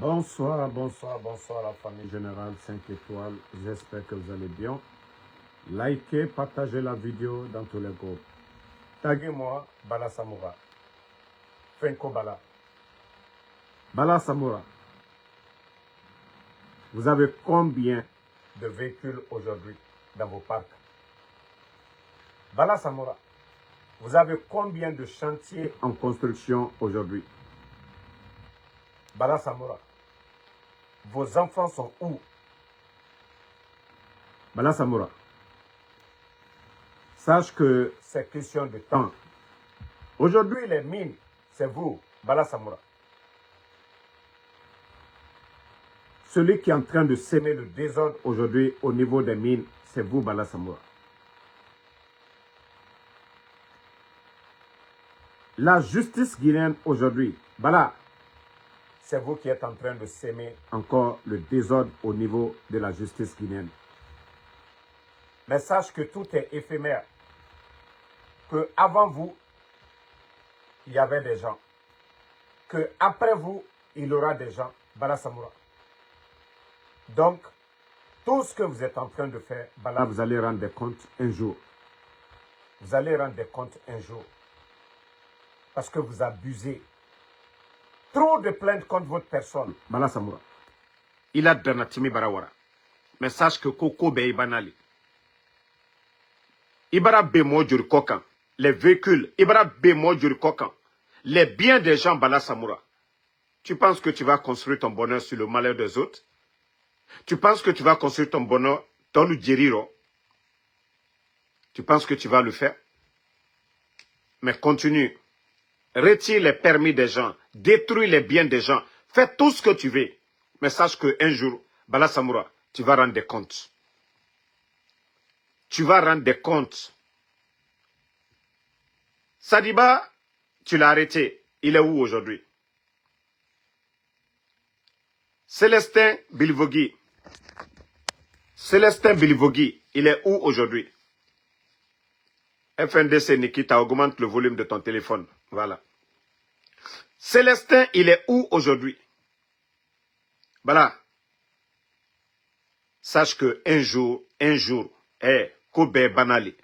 Bonsoir, bonsoir, bonsoir la famille générale 5 étoiles. J'espère que vous allez bien. Likez, partagez la vidéo dans tous les groupes. Taguez-moi Bala Samoura. Fenko Bala. Bala Samoura. Vous avez combien de véhicules aujourd'hui dans vos parcs? Bala Samoura. Vous avez combien de chantiers en construction aujourd'hui? Bala Samoura. Vos enfants sont où? Bala Samoura. Sache que c'est question de temps. Aujourd'hui, les mines, c'est vous, Bala Samoura. Celui qui est en train de semer le désordre aujourd'hui au niveau des mines, c'est vous, Bala Samoura. La justice guinéenne aujourd'hui, Bala, c'est vous qui êtes en train de semer encore le désordre au niveau de la justice guinéenne. Mais sache que tout est éphémère. Que avant vous, il y avait des gens. Que après vous, il y aura des gens. Bala Samoura. Donc, tout ce que vous êtes en train de faire, Bala, vous allez rendre des comptes un jour. Vous allez rendre des comptes un jour. Parce que vous abusez. Trop de plaintes contre votre personne. Bala Samoura. Il a Danatimi Barawara. Mais sache que Koko Be Ibanali. Ibara Bemo Kokan. Les véhicules. Ibara Bemo Kokan. Les biens des gens, Bala Samoura. Tu penses que tu vas construire ton bonheur sur le malheur des autres? Tu penses que tu vas construire ton bonheur dans le Djeriro? Tu penses que tu vas le faire? Mais continue. Retire les permis des gens. Détruis les biens des gens. Fais tout ce que tu veux. Mais sache qu'un jour, Bala Samoura, tu vas rendre des comptes. Tu vas rendre des comptes. Sadiba, tu l'as arrêté. Il est où aujourd'hui? Célestin Bilvogui. Célestin Bilvogui, il est où aujourd'hui? FNDC Nikita, augmente le volume de ton téléphone. Voilà. Célestin, il est où aujourd'hui? Voilà. Sache que un jour, Kobe Banali.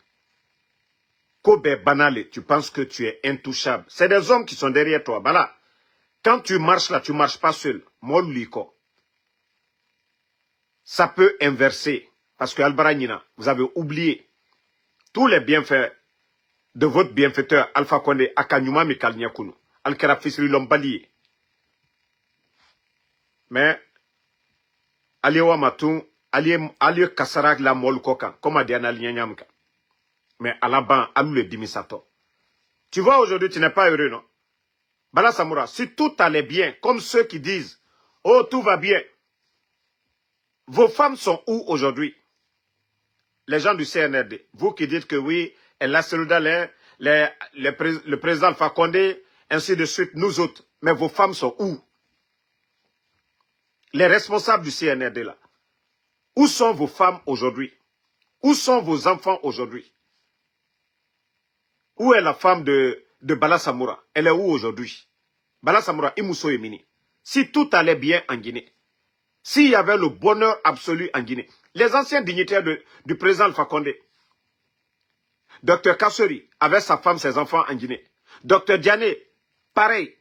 Kobe Banali, tu penses que tu es intouchable. C'est des hommes qui sont derrière toi. Voilà. Quand tu marches là, tu ne marches pas seul. Moluliko. Ça peut inverser. Parce que Albaranina, vous avez oublié tous les bienfaits de votre bienfaiteur Alpha Condé Akanyuma Mikal Nyakunu. Al-Kara Fisri Lombali. Mais, Aliwa Matou, Ali Kassarak la Molkoka, comme a dit Analianyamka. Mais à la ban, Alou le Dimisato. Tu vois, aujourd'hui, tu n'es pas heureux, non? Bala Samoura, si tout allait bien, comme ceux qui disent, oh, tout va bien. Vos femmes sont où aujourd'hui? Les gens du CNRD, vous qui dites que oui, El Asseloudalé, le président Alpha Condé, ainsi de suite, nous autres. Mais vos femmes sont où? Les responsables du CNRD là. Où sont vos femmes aujourd'hui? Où sont vos enfants aujourd'hui? Où est la femme de Bala Samoura? Elle est où aujourd'hui? Bala Samoura, Imousso Emini. Si tout allait bien en Guinée, s'il y avait le bonheur absolu en Guinée, les anciens dignitaires du président Alpha Condé, Dr Kassori avait sa femme, ses enfants en Guinée. Dr Diané, pareil.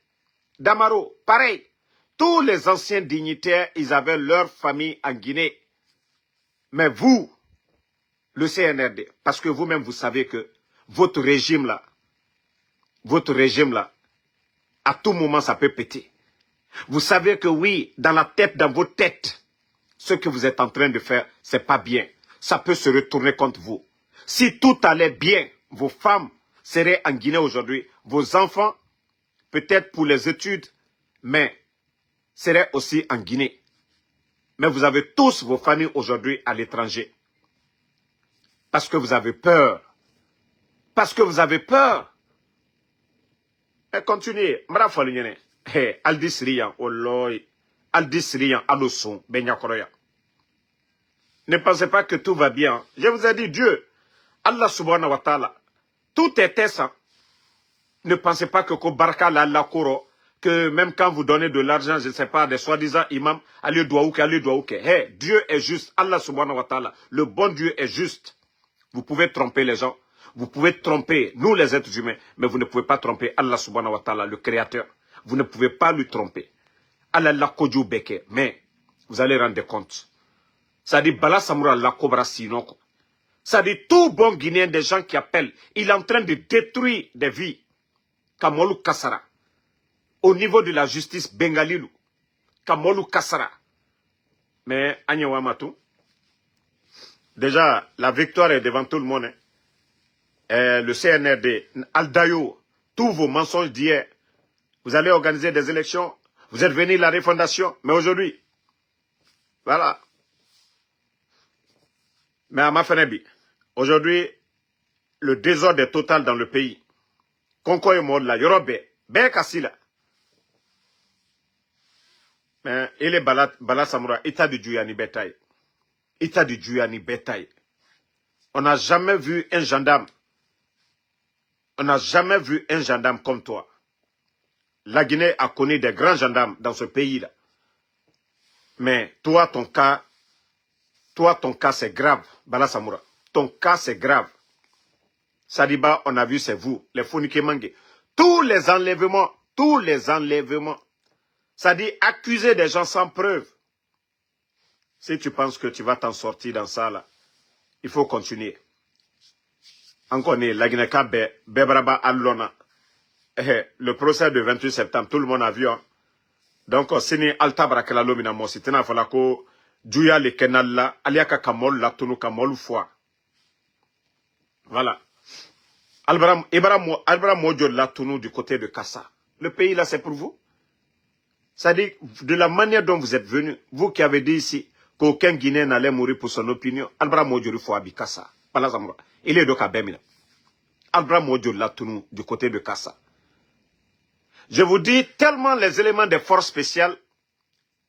Damaro, pareil. Tous les anciens dignitaires, ils avaient leur famille en Guinée. Mais vous, le CNRD, parce que vous-même, vous savez que votre régime là, à tout moment, ça peut péter. Vous savez que oui, dans vos têtes, ce que vous êtes en train de faire, c'est pas bien. Ça peut se retourner contre vous. Si tout allait bien, vos femmes seraient en Guinée aujourd'hui, vos enfants, peut-être pour les études, mais seraient aussi en Guinée. Mais vous avez tous vos familles aujourd'hui à l'étranger. Parce que vous avez peur. Parce que vous avez peur. Et continuez. Aldis Riyan, Oloy. Aldis Riyan, Aloson, Benyakoroya. Ne pensez pas que tout va bien. Je vous ai dit, Dieu, Allah subhanahu wa ta'ala, tout était ça. Ne pensez pas que Kobarka la Koro, que même quand vous donnez de l'argent, je ne sais pas, des soi-disant imams, allez douaouke, allez douaouke. Hey, Dieu est juste, Allah subhanahu wa ta'ala, le bon Dieu est juste. Vous pouvez tromper les gens, vous pouvez tromper nous les êtres humains, mais vous ne pouvez pas tromper Allah subhanahu wa ta'ala, le créateur. Vous ne pouvez pas lui tromper. Allah la kodjou beke, mais vous allez rendre compte. Ça dit Bala Samoura la cobra sinon. Ça dit tout bon Guinéen, des gens qui appellent, il est en train de détruire des vies. Kamolou Kassara. Au niveau de la justice bengalilou. Kamolou Kassara. Mais Agnewa Matou, déjà la victoire est devant tout le monde. Hein. Le CNRD, Aldayo, tous vos mensonges d'hier. Vous allez organiser des élections. Vous êtes venus à la refondation. Mais aujourd'hui, voilà. Mais à Mafenebi, aujourd'hui, le désordre est total dans le pays. Konko est mort là, Yorobe, Bekasila. Mais il est Bala Samoura, État du Djouyani Betaï. État du Djouyani Betaï. On n'a jamais vu un gendarme. On n'a jamais vu un gendarme comme toi. La Guinée a connu des grands gendarmes dans ce pays-là. Mais toi, ton cas, c'est grave, Bala Samoura. Ton cas, c'est grave. Sadiba, on a vu, c'est vous, les Founike Mangue. Tous les enlèvements. Ça dit accuser des gens sans preuve. Si tu penses que tu vas t'en sortir dans ça, là, il faut continuer. Encore né, la Guinée-Ka Bebraba Allona. Le procès du 28 septembre, tout le monde a vu. Hein. Donc, sini alta brakela lomina mo sitina falako juya le kenal la aliaka kamol la tunu kamol foi. Voilà. Albra Mojo la tunu du côté de Kassa. Le pays là, c'est pour vous. Ça dit, de la manière dont vous êtes venus, vous qui avez dit ici qu'aucun Guinéen n'allait mourir pour son opinion, Albra Mojo le foi à Kassa. Il est donc à Bemina. Albra Mojo la tunu du côté de Kassa. Je vous dis, tellement les éléments des forces spéciales,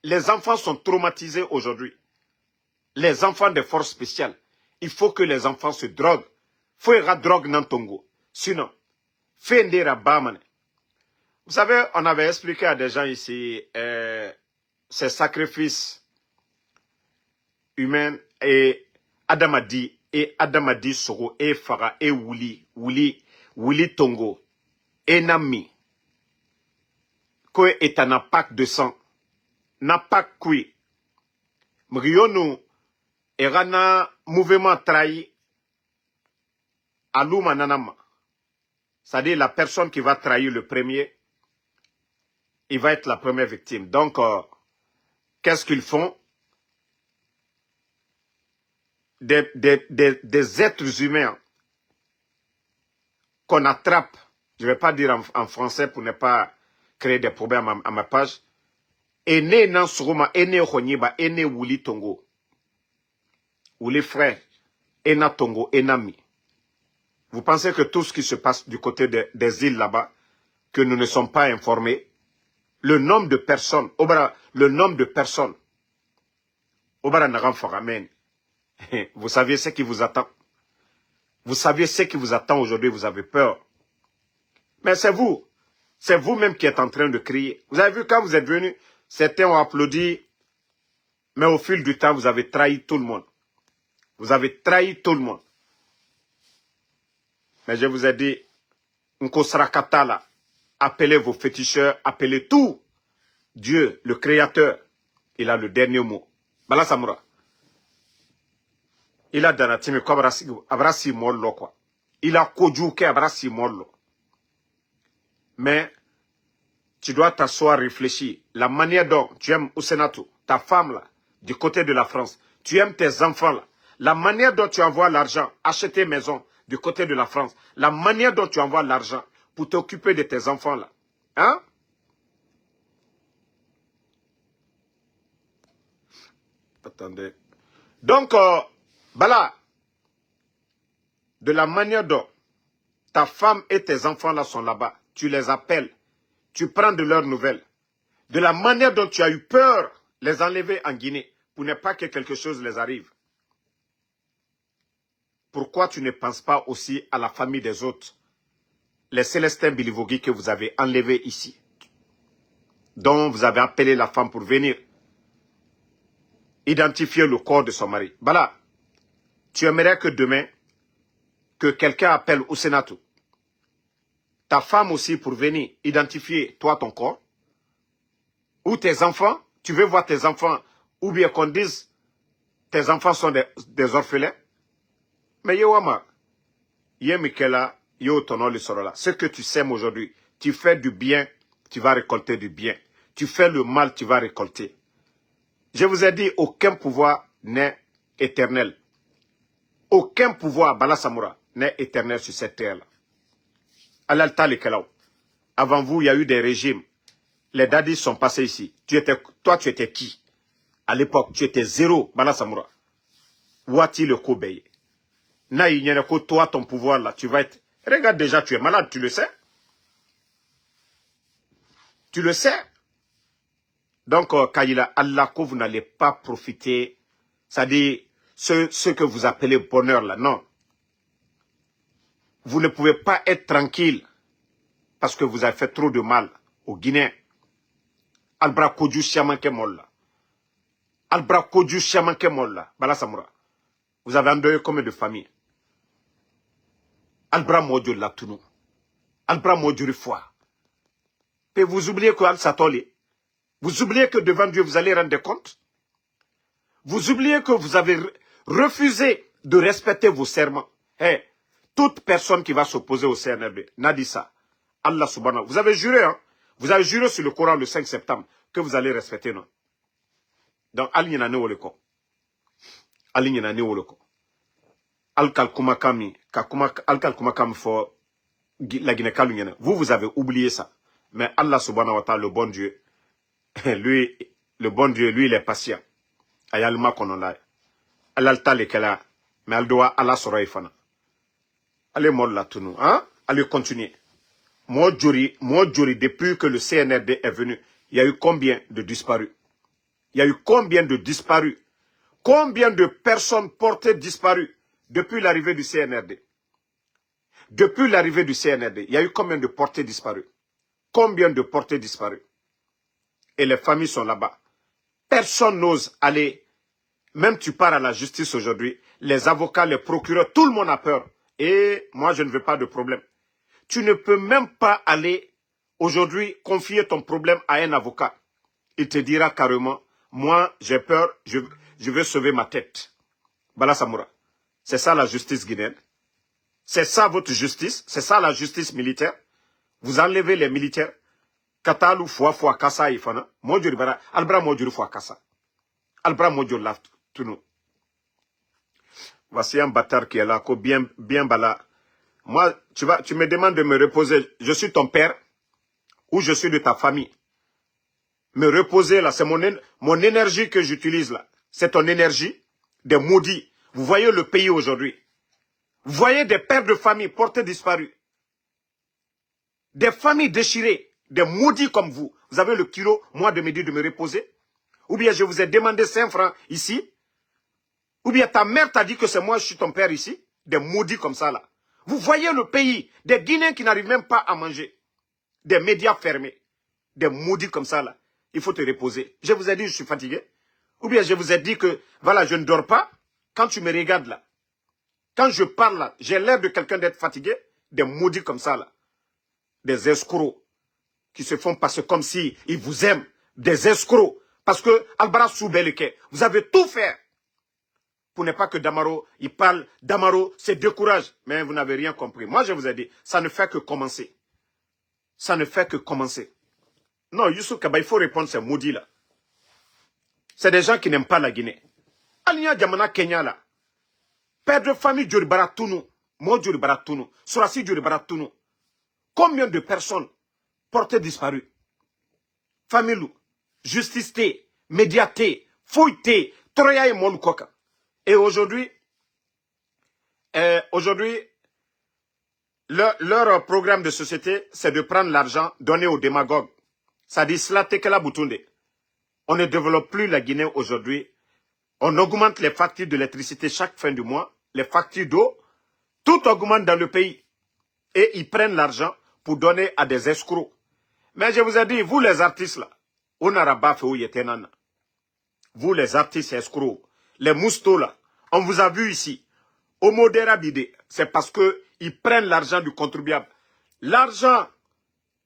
les enfants sont traumatisés aujourd'hui. Les enfants des forces spéciales, il faut que les enfants se droguent. Faut y drogue dans Tongo. Sinon, Fendera Bamane. Vous savez, on avait expliqué à des gens ici ces sacrifices humains et Adamadi Soro et Fara et Wuli Tongo et Nami. Quoi est un impact de sang. Napak kui. Mrionou erana mouvement trahi Aluma Nanama. C'est-à-dire la personne qui va trahir le premier, il va être la première victime. Donc, qu'est-ce qu'ils font? Des êtres humains qu'on attrape, je ne vais pas dire en français pour ne pas créer des problèmes à ma page. Ene nan suruma, ene honyiba, ene wuli tongo. Wuli frère, ena tongo, enami. Vous pensez que tout ce qui se passe du côté des îles là-bas, que nous ne sommes pas informés? Le nombre de personnes, Obara Naram Faramen, vous saviez ce qui vous attend. Vous saviez ce qui vous attend aujourd'hui, vous avez peur. Mais c'est vous-même qui êtes en train de crier. Vous avez vu quand vous êtes venus, certains ont applaudi, mais au fil du temps, vous avez trahi tout le monde. Vous avez trahi tout le monde. Mais je vous ai dit, Nkosrakatala, appelez vos féticheurs, appelez tout. Dieu, le Créateur, il a le dernier mot. Bala Samoura. Il a danatime ko abrasi mollo quoi. Il a kojuke abrasi mollo. Mais tu dois t'asseoir, réfléchir. La manière dont tu aimes Ousenatou, ta femme là, du côté de la France, tu aimes tes enfants là. La manière dont tu envoies l'argent, acheter maison du côté de la France. La manière dont tu envoies l'argent pour t'occuper de tes enfants là. Hein? Attendez. Donc, Bala, de la manière dont ta femme et tes enfants là sont là-bas, tu les appelles, tu prends de leurs nouvelles. De la manière dont tu as eu peur les enlever en Guinée pour ne pas que quelque chose les arrive. Pourquoi tu ne penses pas aussi à la famille des autres, les Célestins Bilivogui que vous avez enlevés ici? dont vous avez appelé la femme pour venir identifier le corps de son mari. Bala, tu aimerais que demain, que quelqu'un appelle au Sénat ta femme aussi pour venir identifier toi ton corps, ou tes enfants, tu veux voir tes enfants, ou bien qu'on dise tes enfants sont des orphelins. Mais Yewama, Yemikela, Yo tono le sorola. Ce que tu sèmes aujourd'hui, tu fais du bien, tu vas récolter du bien. Tu fais le mal, tu vas récolter. Je vous ai dit, aucun pouvoir n'est éternel. Aucun pouvoir, Bala Samoura, n'est éternel sur cette terre-là. Alalta le Kelaou. Avant vous, il y a eu des régimes. Les dadis sont passés ici. Toi, tu étais qui? À l'époque, tu étais zéro, Bala Samoura. Wati le Kobeï. Naïnyeko, toi, ton pouvoir là, tu vas être... Regarde déjà, tu es malade, tu le sais. Tu le sais. Donc, Kaïla, Allah, que vous n'allez pas profiter, c'est-à-dire ce que vous appelez bonheur là, non. Vous ne pouvez pas être tranquille parce que vous avez fait trop de mal aux Guinéens. Albra Kodju Siamanke Molla. Albra Kodju Siamanke Molla. Bala Samoura. Vous avez endeuillé combien de familles? Albra Modjo Latounou. Albra Modjo Rifwa. Et vous oubliez que Al-Satoli. Vous oubliez que devant Dieu, vous allez rendre compte. Vous oubliez que vous avez refusé de respecter vos serments. Hey, toute personne qui va s'opposer au CNRD, n'a dit ça. Allah subhanahu. Vous avez juré, hein? Vous avez juré sur le Coran le 5 septembre que vous allez respecter, non? Donc, Al-Nyanane Oleko. Al-Nyanane Oleko. Al-Kalkumakami. Al-Kalkumakami for la Guinée-Kalunyana. Vous avez oublié ça. Mais Allah subhanahu wa ta'ala, le bon Dieu, lui, le bon Dieu, lui, il est patient. Ayalma kononda. Alalta lekela. Mais elle doit Allah soraifana. Allez, molla tout nous, hein? Allez, continuer. Moi, Djuri, depuis que le CNRD est venu, il y a eu combien de disparus? Il y a eu combien de disparus? Combien de personnes portées disparues depuis l'arrivée du CNRD? Depuis l'arrivée du CNRD, il y a eu combien de portées disparues? Combien de portées disparues? Et les familles sont là-bas. Personne n'ose aller. Même tu pars à la justice aujourd'hui, les avocats, les procureurs, tout le monde a peur. Et moi, je ne veux pas de problème. Tu ne peux même pas aller aujourd'hui confier ton problème à un avocat. Il te dira carrément, moi, j'ai peur, je veux sauver ma tête. Bala Samoura. C'est ça la justice guinéenne. C'est ça votre justice. C'est ça la justice militaire. Vous enlevez les militaires. Katalu fois kasa ifana. Mojuri bara. Albra mojuri fois kasa. Albra mojuri laf tunou. Voici un bâtard qui est là, bien bala. Moi, tu me demandes de me reposer. Je suis ton père ou je suis de ta famille. Me reposer là, c'est mon énergie que j'utilise là. C'est ton énergie des maudits. Vous voyez le pays aujourd'hui. Vous voyez des pères de famille portés disparus. Des familles déchirées. Des maudits comme vous. Vous avez le kilo, moi, de me dire de me reposer. Ou bien je vous ai demandé 5 francs ici. Ou bien ta mère t'a dit que c'est moi, je suis ton père ici. Des maudits comme ça, là. Vous voyez le pays. Des Guinéens qui n'arrivent même pas à manger. Des médias fermés. Des maudits comme ça, là. Il faut te reposer. Je vous ai dit, je suis fatigué. Ou bien je vous ai dit que, voilà, je ne dors pas. Quand tu me regardes, là. Quand je parle, là, j'ai l'air de quelqu'un d'être fatigué. Des maudits comme ça, là. Des escrocs. Qui se font passer comme si ils vous aiment. Des escrocs. Parce que, Albara Soubeleke, vous avez tout fait. Pour ne pas que Damaro, il parle, Damaro se décourage. Mais vous n'avez rien compris. Moi, je vous ai dit, ça ne fait que commencer. Ça ne fait que commencer. Non, Youssou Kaba, il faut répondre à ces maudits-là. C'est des gens qui n'aiment pas la Guinée. Alia Djamana Kenya, là. Père de famille Djuri Baratounou. Moi, Djuri Baratounou. Surasi Djuri Baratounou. Combien de personnes portées disparues? Famille, justice, médiaté, fouille, Troya et Molukoka. Et aujourd'hui, leur programme de société, c'est de prendre l'argent donné aux démagogues. Ça dit cela, Tekela Boutounde. On ne développe plus la Guinée aujourd'hui. On augmente les factures d'électricité chaque fin du mois, les factures d'eau. Tout augmente dans le pays. Et ils prennent l'argent pour donner à des escrocs. Mais je vous ai dit, vous les artistes là, On a rabat fait où yetenana. Vous les artistes escrocs, les moustos là, on vous a vu ici. Au modéra bidé, c'est parce que ils prennent l'argent du contribuable. L'argent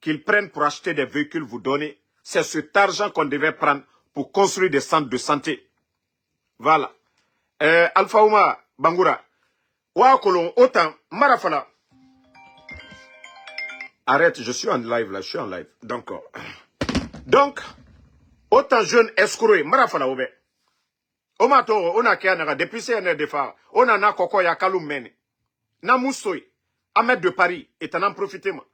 qu'ils prennent pour acheter des véhicules, vous donnez, c'est cet argent qu'on devait prendre pour construire des centres de santé. Voilà. Alpha Ouma Bangoura. Wa kolon autant marafala. Arrête, je suis en live là, je suis en live. Donc, autant jeune escroc, marafala oube. Omato, on a kianaga, depuis CNR de phare, on a na koko ya kalum mene. Na moussoy, Ahmed de Paris, est en profiter ma.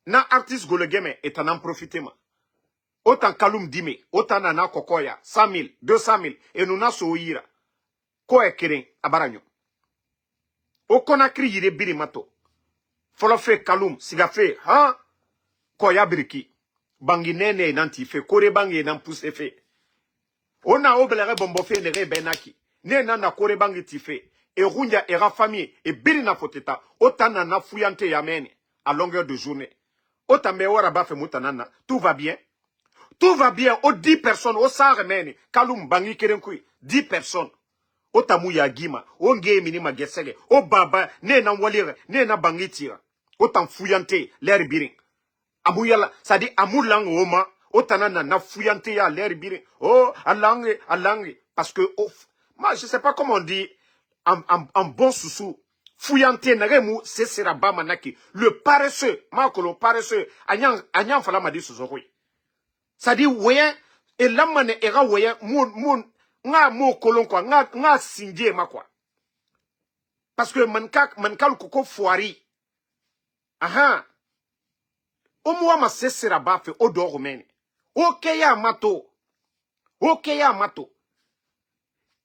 Na artiste golegeme, est en profiter ma. Autant kalum dime, autant na koko ya, 100 000, 200 000, et nous na soira. Ko e keren, abaranyo. O konakri yire biri mato. Folofe kalum, sigafe, ha? Koya biriki. Bangi nene nanti fe, kore bangi nan pousse fe. On a obelere bombo fe nere benaki. Ne nana kore bangi ti fe. Et runja era famille, et biri na foteta. Otana na fuyante yamene, à longueur de journée. Otame ora bafe mutanana, tout va bien. Tout va bien, au 10 personnes, au saremene, kalum bangi kerenkui, 10 personnes. O tamu ya gima, o nge minima gesege, o baba, ne na walire, ne na bangitira. O tan fuyante, l'air birin. Amu yala, ça dit amu lang oma, o tanana na fuyante ya l'air birin. Oh, alange. Parce que, oh, moi, je sais pas comment on dit, en bon sous fuyante, naremu, c'est seraba manaki. Le paresseux, makolo paresseux, anyan fala ma di sous-orui. Ça dit, ouais, et l'amane era ouais, moun, nga mo kolon quoi nga sinje ma quoi parce que mankal koko foiri aha o mo ma sesera ba fe o do rumene okeya mato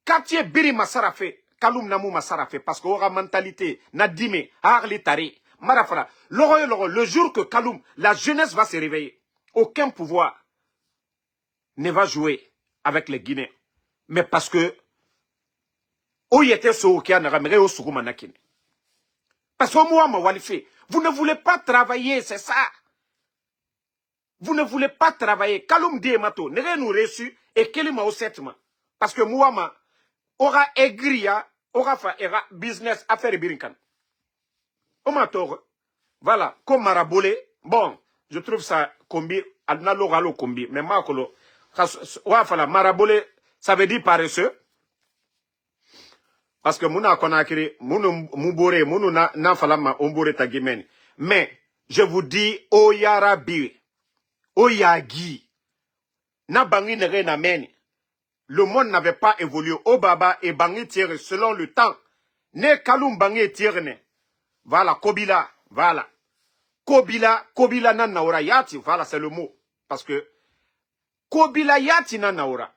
quartier biri masara fe kalum namu masara fe parce que ora mentalité na dime harli tari marafara le jour que kalum la jeunesse va se réveiller aucun pouvoir ne va jouer avec les Guinéens. Mais parce que parce que moi, vous ne voulez pas travailler, c'est ça. Vous ne voulez pas travailler. Kalum di mato, ne nous reçu et kelima au settement. Parce que moi, aura aigria, aura fa era business affaire birinkan. Voilà, comme Marabolé, bon, je trouve ça combi, alnalo combi, mais makolo, Marabolé, ça veut dire paresseux. Parce que mouna konakiri, mounou moubore, mounou na falama ombore tagimeni. Mais, je vous dis, oyarabi, oyagi, na bangi nere na meni. Le monde n'avait pas évolué. O baba et bangi tire selon le temps. Ne kalum bangi tire ne. Voilà, Kobila, voilà. Kobila na naura yati, voilà, c'est le mot. Parce que, Kobila yati na naura.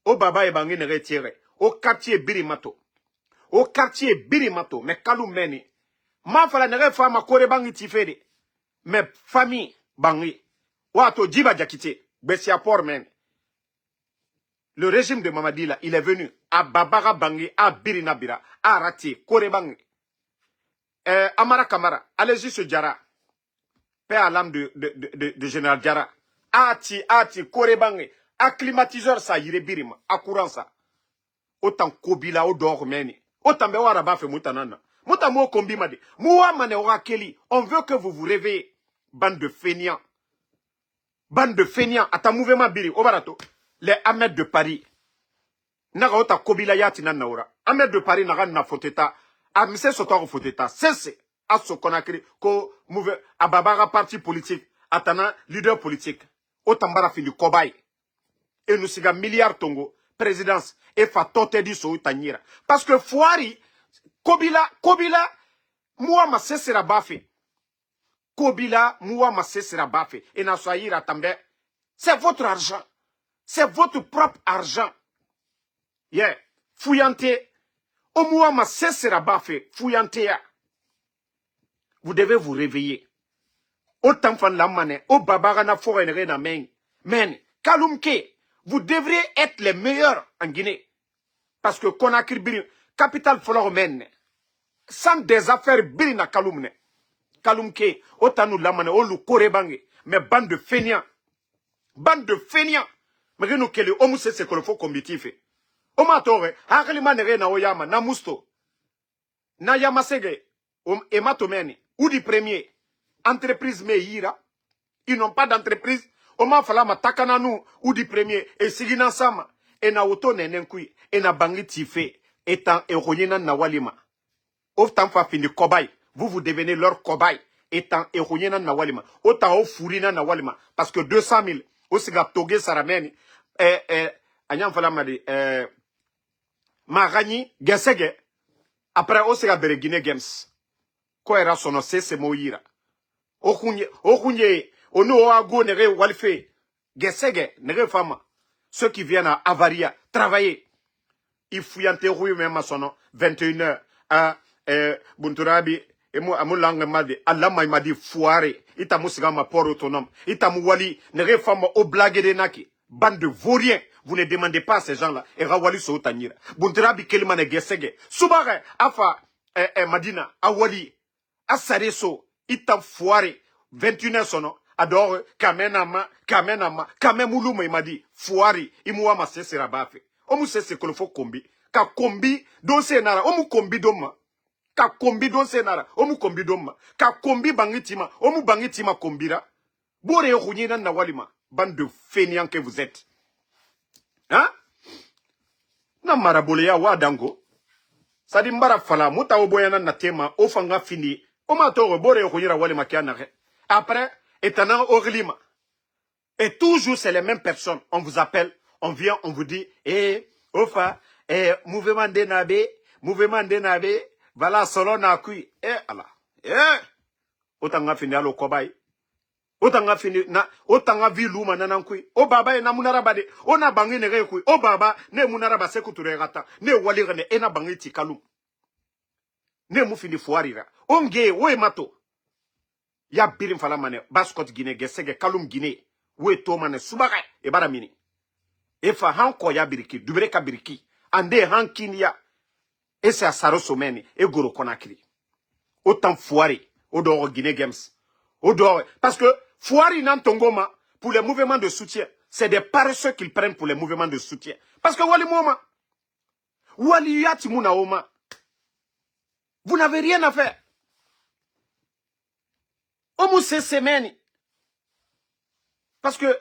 O baba et bangi nere tire. Au quartier Birimato. Mais Kalum Meni. Ma fala nere fama kore bangi tifede. Mais famille bangi. Wato Djiba Diakité. Bessia Port men. Le régime de Mamadi là, il est venu. À Babara bangi, à Birinabira, à Rati, kore bangi. Amara Kamara. Allez-y ce Djara. Père à l'âme de Général Djara. Ati, kore bangi. À climatiseur ça, yire Birima. À courant ça. Autant Kobila au dor meni. Autant bewara ba fe mutanana. Mutamo kombi made. Muwa mane ora keli. On veut que vous vous réveillez. Bande de feignants. Ata mouvement biri. Obarato. Les Ahmed de Paris. Naga ota Kobila yati na naura. Ahmed de Paris naga na foteta. Amise soto foteta. Cesse. Aso konakri. Ko mouve. Ababara parti politique. Atana leader politique. Otambara fini kobay. Et nous siga milliards tongo. Présidence et fa tote di so tanyira parce que Fouari Kobila moi ma sesera bafe Kobila moi ma sesera bafe et na soyira tambe c'est votre argent, c'est votre propre argent. Yeah, fuyante au moi ma sesera bafe fuyante ya. Vous devez vous réveiller. Autant fan la mané au babara na forenere na men kalumke. Vous devriez être les meilleurs en Guinée. Parce que Conakry Biri, capitale Floromène, sans des affaires Biri na Kaloumne. Kaloumke, Otanu Lamane, Olu Korebange, mais bande de feignants. Bande de feignants. Mais nous kele omu c'est ce que le faut combitif. Oma tore, hakalima nere na oyama, na musto. Na yamasege, ematomeni, ou du premier. Entreprise me yira. Ils n'ont pas d'entreprise. Oma falama takana nous, ou du premier. Et sigina sama. Et na auto nenenkui. Et na bangi tife. Etant eronyena na walima. Autant fa fini cobaye. Vous devenez leur cobaye. Étant eronyena na walima. Autant au fourina na walima. Parce que 200 000. Au siga toge sarameni. Anyam falama di. Marani, gesege. Après, au siga beregine games. Quoi era sono se moira. Okunye, ono ago nere walfe. Gesege, nere fama. Ceux qui viennent à Avaria, travailler. Ils fouillent rouille même à son 21h. Bunturabi, et moi, à mon langue m'a dit, Allah m'a dit, foiré. Ita moussiga ma port autonome. Ita mouwali, nere fama au blague de naki. Bande de vauriens. Vous ne demandez pas à ces gens-là. Et rawali so tanira. Bunturabi kelimane gesege. Subare, afa, Madina, awali. Asareso, ita foiré. 21h sono. Adore, kamenama, kamemulume il m'a dit, foiré. Imouwa ma sesera bafe. Omu sese que le faut kombi. Ka kombi, don se nara. Omu kombi doma. Ka kombi don se nara. Omu kombi doma. Ka kombi bangitima. Omu bangitima kombira. Bore yokunyina na walima. Bande de feignants que vous êtes. Hein? Na marabole ya wadango. Sadi mbara fala. Muta oboyana na tema. Ofanga fini. Oma toro bore yokunyira walima kianare. Après, étonnant Orlima. Et toujours, c'est les mêmes personnes. On vous appelle, on vient, on vous dit, Ofa, mouvement Denabe, voilà, solo na kui, Allah, autant nga fini alo kobay, autant nga fini, autant nga vi luma nanankui, o baba e na munarabade, o na bangi ne rekui, o baba, ne munaraba sekuture gata, ne walire ne ena bangi tikalum, ne mufini fuarira, onge, o mato, ya birim fala mane, baskot Guinée, gesege kalum Guinée, we to mane subare e bara mini e fa hanko ya biriki dubere ka biriki ande hankin ya e se asaro someni e goro konakri autant foire au dehors Guinée Games au dehors parce que foire nan tongoma pour les mouvements de soutien c'est des paresseux qu'ils prennent pour les mouvements de soutien parce que wali moma wali yati muna oma vous n'avez rien à faire omu se semeni. Parce que,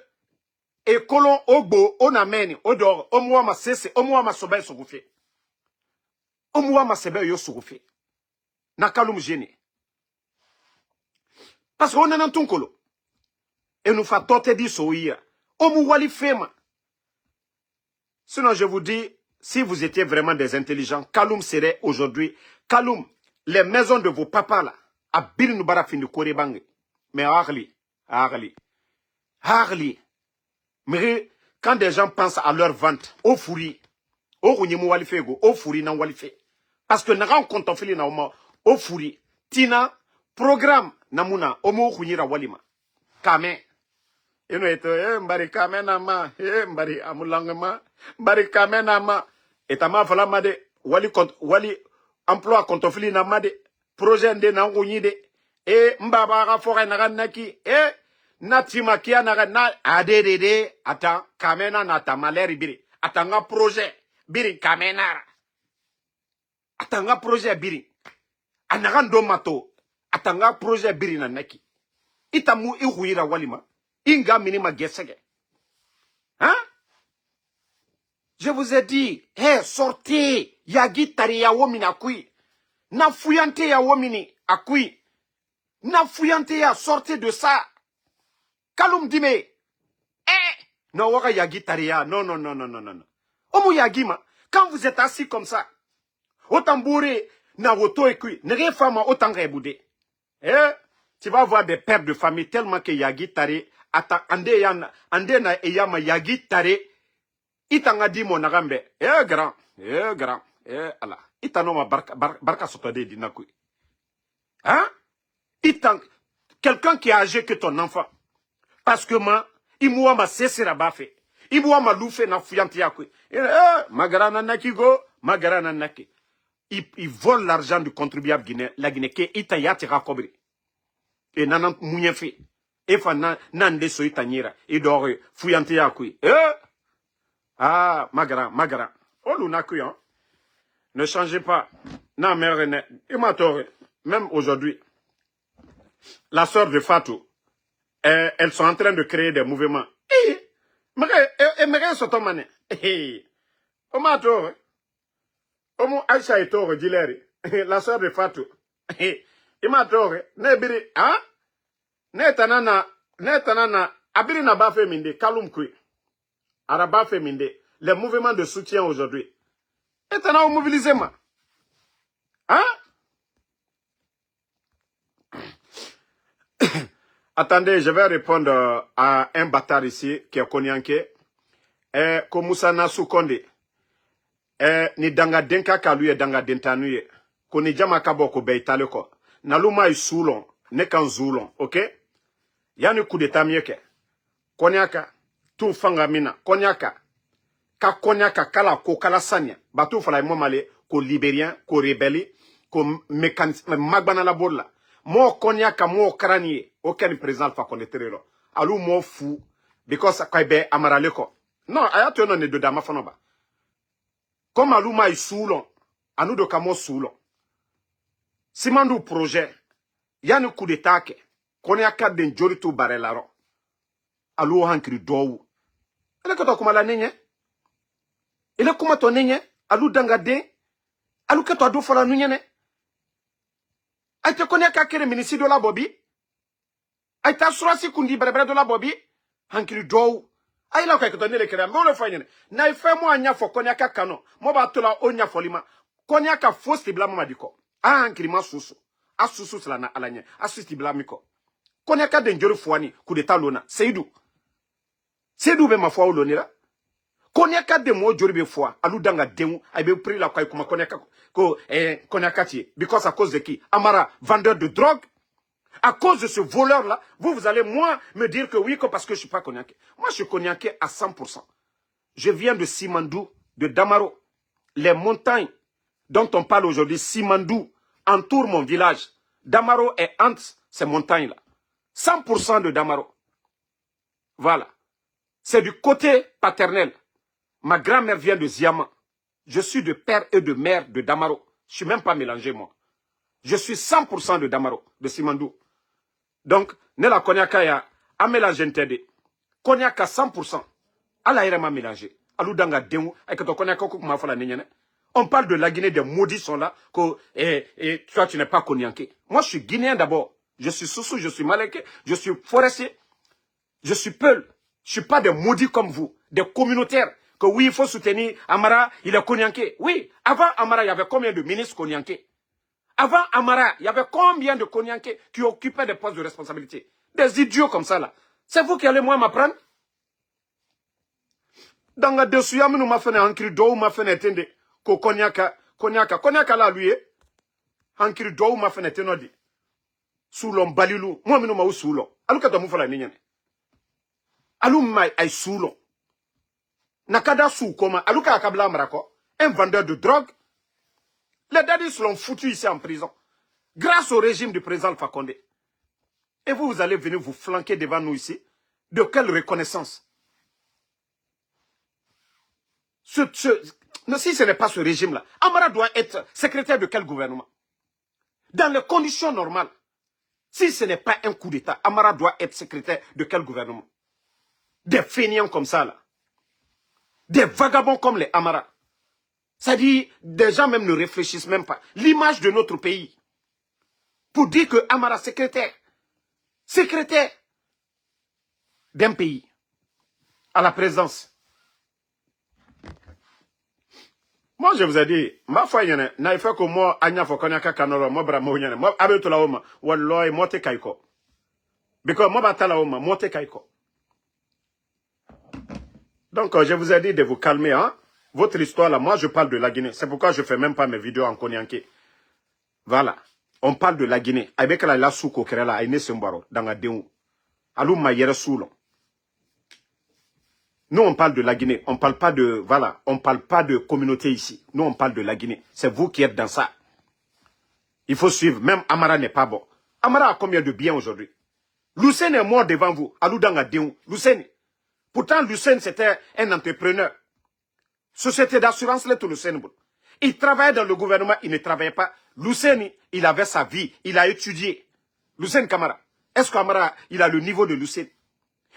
et colon ogbo, on amène, odor, omuama sese, omuama sobe soufé. Omuama sebe yo soufé. Nakalum gêné. Parce qu'on a un ton colo. Et nous fait tenter dit soïa. Omuwali fema. Sinon, je vous dis, si vous étiez vraiment des intelligents, Kaloum serait aujourd'hui, Kaloum, les maisons de vos papas là, à Birnubara fin de Korebangue. Mais Harley. Mais quand des gens pensent à leur vente, au fourri, au runyimu walifego, au fourri nan walifé. Parce que n'a compte fili na oma, au fourri, tina, programme, namuna, omo runyira walima. Kame. Eno eto, mbari kame nama, mbari amulangema, mbari kame nama. Etama fala made, wali emploi compte fili na made, projet de na runyide, mbaba rafore na naki, Natima kia na adede ata kamena nata maleri biri atanga projet biri kamena atanga projet biri anaga ndomato atanga projet biri na neki itamu ihuira walima inga minima gesege hein. Je vous ai dit sortez yagi tari ya womini akui na fuyante ya womini akui na fuyante ya sortez de ça. Kaloum dime, non, waka yagi taria, non. Omu yagima, quand vous êtes assis comme ça, autant bourré, na woto ekui, nere fama autant reboudé. Tu vas voir des pères de famille tellement que yagi tari, ande na eyama yagi tari, itanga di mon nagambe, grand, Allah, itanoma barka sotade di nakui. Hein? Quelqu'un qui est âgé que ton enfant. Parce que moi, il m'a cessé la baffe. Il m'a loufé na fouyanti yakui. Magarana naki go, magarana naki. Il vole l'argent du contribuable guinéen, la Guinée qui est itayati rakobri. Et nanan mounyefi. Et nande soy tanyira. Et dort fouillante ya kui. Ah, magara. Oh, l'una kui, hein. Ne changez pas. Non, mère, même aujourd'hui, la sœur de Fatou, elles sont en train de créer des mouvements. Mère, sont mané. Omato, Omo Aïcha et Tore, Dileri, la sœur de Fatou. Imatore, Nebiri, hein? Netanana, Abiri n'a pas fait minde, Kalum Kui. Araba fait minde. Les mouvements de soutien aujourd'hui. Et t'en as mobilisé, moi. Hein? Attendez, je vais répondre à un bâtard ici, qui est Konyanke. Komoussa Nassou Konde. Ni danga denka kaluye danga dentanuye. Koni jama kabo ko beitale ko. Naluma isulon, ne kan zulon, ok? Yani coup d'état mieke. Konyaka, tout fangamina, konyaka. Ka konyaka kala ko kala sanya. Batu fala male ko libérien, ko rebelle, ko mécanisme magbana la bolla. Mo konyaka mo kranie, aucun président fa koneterelo. Alu mo fou because kaibe amaraleko. Non, ayato non ne de dama fanoba. Comme aluma isulon, anu do kamo sulon. Simandu projet, yani coup d'état ke. Konyaka den joritu barelaro. Alu hankri dowu. Ele kato kuma la nenye. Ele kuma to nenye. Alu danga den. Alu kato adu fala nunyene. Aite konyaka kere minisi do la bobi. Aite surasi kundi berebre do la bobi. Hankri dowu. Aila kwa kato nele kere. Mbole fanyene. Na ife mo anya fo konyaka kano. Mo ba tola onya folima. Konyaka fosti bla mama diko. A hankri ma susu. A susu sila na alanye. A susu bla miko. Konyaka den jori fwani. Coup d'état lona. Seydou. Seydou be ma foi ou l'onira. Konyaka de mo jori be foi. Alou danga demu. Aïe pris la kwa kuma konyaka. Konyaka tie. Because à cause de qui? Amara, vendeur de drogue. À cause de ce voleur-là, vous allez moi me dire que oui, que parce que je suis pas Konyaké. Moi, je suis Konyaké à 100%. Je viens de Simandou, de Damaro. Les montagnes dont on parle aujourd'hui, Simandou, entourent mon village. Damaro est entre ces montagnes-là. 100% de Damaro. Voilà. C'est du côté paternel. Ma grand-mère vient de Ziama. Je suis de père et de mère de Damaro. Je ne suis même pas mélangé, moi. Je suis 100% de Damaro, de Simandou. Donc, Nela Konyaka ya a mélangé ntede. Konyaka 100%. Ala irema mélangé. Aludanga dengu. Aïkato Konyaka koukuma fala nenyene. On parle de la Guinée, des maudits sont là. Et toi, tu n'es pas Konyanké. Moi, je suis Guinéen d'abord. Je suis Soussou, je suis Maléké, je suis forestier. Je suis Peul. Je suis pas des maudits comme vous. Des communautaires. Que oui, il faut soutenir Amara, il est Konyanké. Oui, avant Amara, il y avait combien de ministres Konyanké? Avant Amara, il y avait combien de Konyanké qui occupaient des postes de responsabilité? Des idiots comme ça, là. C'est vous qui allez moi m'apprendre? Dans la dessus, nous m'a fait un cri d'eau, m'a fait un tende. Konyaka là, lui, un cri d'eau, m'a fait un tende. Sous l'homme balilou, moi, nous m'a sous l'homme. Alors que tu m'as fait la nienne. Alors, mai ay sous l'homme. Nakada sous comment? Alors que Akabla Marako, un vendeur de drogue. Les dadis l'ont foutu ici en prison. Grâce au régime du président Alpha Condé. Et vous allez venir vous flanquer devant nous ici. De quelle reconnaissance? Si ce n'est pas ce régime-là, Amara doit être secrétaire de quel gouvernement? Dans les conditions normales. Si ce n'est pas un coup d'État, Amara doit être secrétaire de quel gouvernement? Des fainéants comme ça, là. Des vagabonds comme les Amara. C'est-à-dire, des gens même ne réfléchissent même pas. L'image de notre pays. Pour dire que Amara, secrétaire d'un pays, à la présidence. Moi, je vous ai dit, ma foi, il y en a, n'a fait que moi, Anya Fokonyaka Kanoro, moi, Bramo, il y en a, moi, Abeto la Oma, Walloy, Mote Kaiko. Because moi, Batala Oma, Mote Kaiko. Donc, je vous ai dit de vous calmer, hein. Votre histoire, là, moi, je parle de la Guinée. C'est pourquoi je ne fais même pas mes vidéos en Konyanké. Voilà. On parle de la Guinée. Avec la souko kerela, aïne sembaro, dans la déou. Alou mayere soulon. Nous, on parle de la Guinée. On parle pas de, voilà, on parle pas de communauté ici. Nous, on parle de la Guinée. C'est vous qui êtes dans ça. Il faut suivre. Même Amara n'est pas bon. Amara a combien de biens aujourd'hui? Lucène est mort devant vous. Aloudanga Déon. Lucène. Pourtant, Lucène, c'était un entrepreneur. Société d'assurance, là, tout Lucène. Il travaillait dans le gouvernement, il ne travaillait pas. Lucène, il avait sa vie, il a étudié. Lucène Camara. Est-ce qu'Amara, il a le niveau de Lucène?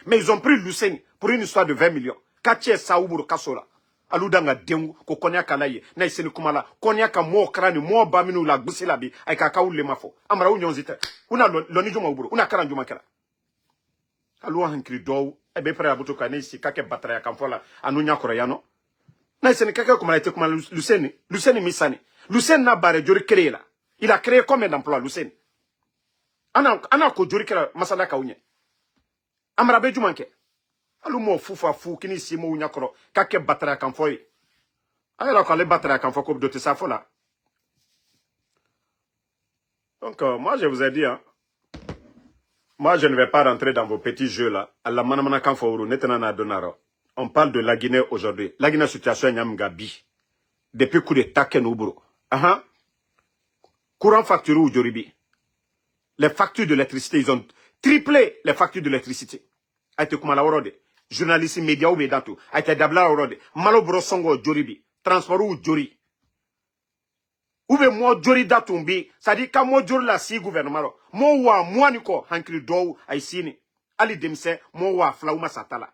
Mais ils ont pris Lucène pour une histoire de 20 millions. Katie Saoubou Kassola. Aloudanga Déon, ko konya kalaye. Na iseni kumala. Konya ka mo krani, mo baminu la gbusilabi. Aika kaoul le mafo. Amara ou nyonzite. Una lonijuma uburu. Una karanjuma kera. Alou hankri dou. Ebe pre abuto kane isi kake batara ya kamfola. Anunya korayano. Na iseni kake kumala ite kumala Lucène. Lucène misani. Lucène na bare jori créé là. Il a créé combien d'emplois, Lucène? Ana ko jori kera masala kaunye. Amara be jumanke. Alou mo fufa fou kini si mo unyakoro. Kake batara kamfoye. Alors quand les batteries quand faut doter ça faut là. Donc moi je vous ai dit hein, moi je ne vais pas rentrer dans vos petits jeux là. Allah manamana kan faut netana donaro. On parle de la Guinée aujourd'hui. La Guinée situation nyamgabi. Depuis coup de taken uburo. Aha. Courant facturé ou joribi. Les factures d'électricité, ils ont triplé les factures d'électricité. A été comme la orode. Journalistes médias ou médatou. A été dabla orode. Malo brosongo joribi. Transport ou jori. Ou bien moi jori datumbi, ça dit quand moi jori la si gouvernement. Moi moi niko hankri do aisini. Ali demse moi flauma satala.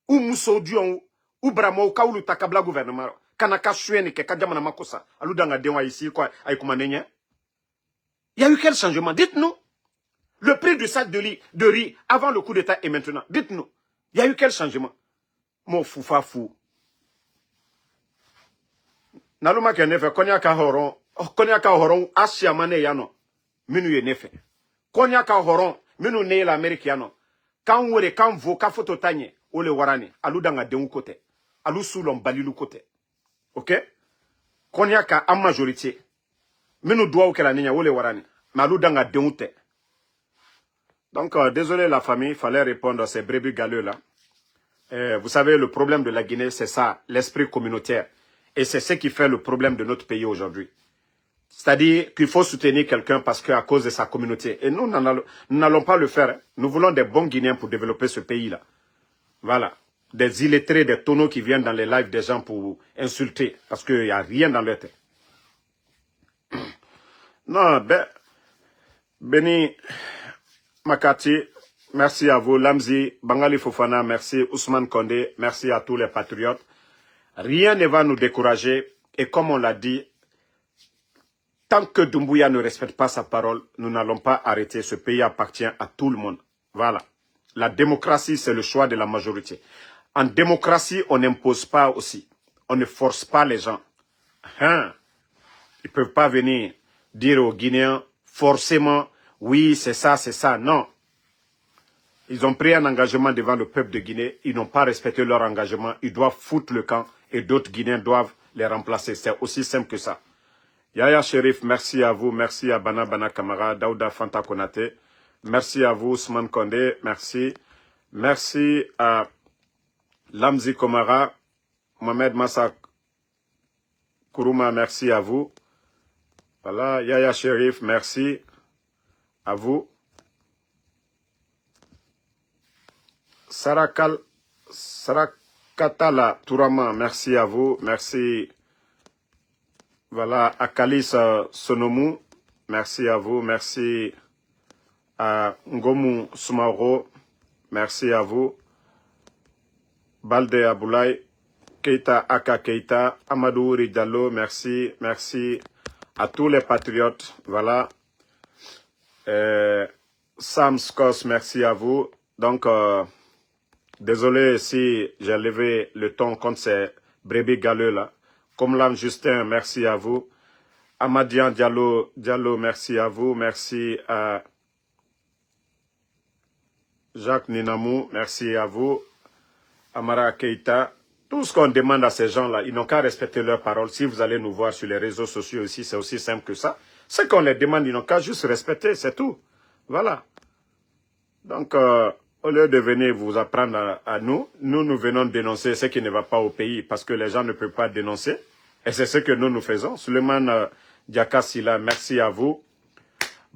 Ou muso dion ou bramo kaulu takabla gouvernement. Kanaka suene ke kadjama na makosa. Aludanga dewa ici quoi ay kumanenya. Il y a eu quel changement? Dites-nous. Le prix du sac de riz avant le coup d'état et maintenant. Dites-nous. Il y a eu quel changement? Mon foufa fou. Naluma ke nefe konya ka horon Asia mane yano minu ye nefe konya ka horon minu ne la Amerique yano kan wore kan vo ka photo tanye ole warani aluda nga dengu kote alu sulon balilu kote OK konya ka en majorité minu doa ke la ninya ole warani maluda nga dengu te. Donc désolé la famille, fallait répondre à ces brebis galeux là. Vous savez le problème de la Guinée c'est ça, l'esprit communautaire. Et c'est ce qui fait le problème de notre pays aujourd'hui. C'est-à-dire qu'il faut soutenir quelqu'un parce qu'à cause de sa communauté. Et nous n'allons pas le faire. Nous voulons des bons Guinéens pour développer ce pays-là. Voilà. Des illettrés, des tonneaux qui viennent dans les lives des gens pour insulter. Parce qu'il n'y a rien dans leur tête. Non, Beni Makati, merci à vous. Lamzi, Bangali Fofana, merci. Ousmane Kondé, merci à tous les patriotes. Rien ne va nous décourager. Et comme on l'a dit, tant que Doumbouya ne respecte pas sa parole, nous n'allons pas arrêter. Ce pays appartient à tout le monde. Voilà. La démocratie, c'est le choix de la majorité. En démocratie, on n'impose pas aussi. On ne force pas les gens. Hein? Ils ne peuvent pas venir dire aux Guinéens, forcément, oui, c'est ça, c'est ça. Non. Ils ont pris un engagement devant le peuple de Guinée. Ils n'ont pas respecté leur engagement. Ils doivent foutre le camp et d'autres Guinéens doivent les remplacer. C'est aussi simple que ça. Yaya Sherif, merci à vous. Merci à Bana Bana Kamara, Daouda Fanta Konate. Merci à vous, Ousmane Kondé. Merci. Merci à Lamzi Komara, Mohamed Massa Kourouma, merci à vous. Voilà, Yaya Sherif, merci à vous. Sarakatala Tourama, merci à vous. Merci. Voilà, Akalis Sonomou, merci à vous. Merci à Ngomu Soumaro, merci à vous. Balde Aboulaye, Keita Aka Keita, Amadou Ridalo, merci. Merci à tous les patriotes. Voilà. Sam Skos, merci à vous. Donc, désolé si j'ai levé le ton contre ces brebis galeux là. Comme l'âme Justin, merci à vous. Amadian Diallo, merci à vous. Merci à Jacques Ninamou, merci à vous. Amara Keita. Tout ce qu'on demande à ces gens-là, ils n'ont qu'à respecter leurs paroles. Si vous allez nous voir sur les réseaux sociaux aussi, c'est aussi simple que ça. Ce qu'on les demande, ils n'ont qu'à juste respecter, c'est tout. Voilà. Donc, au lieu de venir vous apprendre à nous, nous venons dénoncer ce qui ne va pas au pays parce que les gens ne peuvent pas dénoncer. Et c'est ce que nous faisons. Suleiman Diakassila, merci à vous.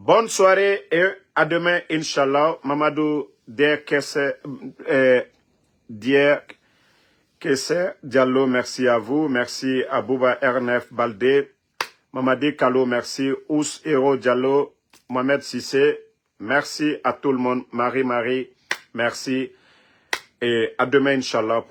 Bonne soirée et à demain, Inch'Allah. Mamadou Kesse Diallo, merci à vous. Merci à Bouba Ernef Baldé. Mamadi Kalo, merci. Ous Hero Diallo. Mohamed Sissé. Merci à tout le monde. Marie, merci. Et à demain, Inch'Allah.